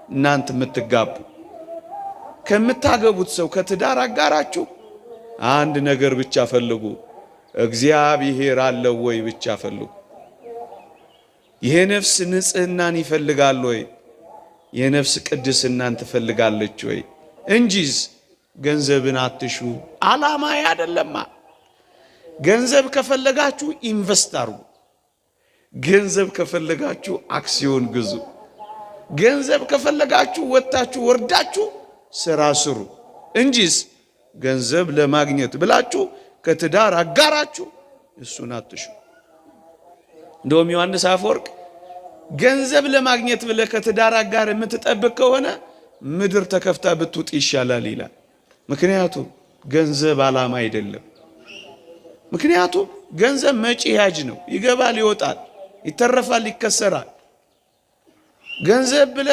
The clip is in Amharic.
እናንተ የምትጋቡ ከምታገቡት ሰው ከትዳር አጋራችሁ አንድ ነገር ብቻ ፈልጉ። እግዚአብሔር አለው ወይ ብቻ ፈልጉ። የነፍስ ንጽህናን ይፈልጋል ወይ? የነፍስ ቅድስናን ትፈልጋለች ወይ? እንጂስ ገንዘብን አትሹ። ዓላማ አይደለማ። ገንዘብ ከፈለጋችሁ ኢንቨስት አርጉ። ገንዘብ ከፈለጋችሁ አክሲዮን ግዙ። ገንዘብ ከፈለጋችሁ ወጣችሁ ወርዳችሁ ስራ ስሩ። እንጂስ ገንዘብ ለማግኘት ብላችሁ ከትዳር አጋራችሁ እሱን አትሹ። እንደውም ዮሐንስ አፈወርቅ ገንዘብ ለማግኘት ብለ ከትዳር አጋር የምትጠብቅ ከሆነ ምድር ተከፍታ ብትውጥ ይሻላል ይላል። ምክንያቱም ገንዘብ ዓላማ አይደለም። ምክንያቱም ገንዘብ መጪ ያጅ ነው። ይገባል፣ ይወጣል፣ ይተረፋል፣ ይከሰራል። ገንዘብ ብለ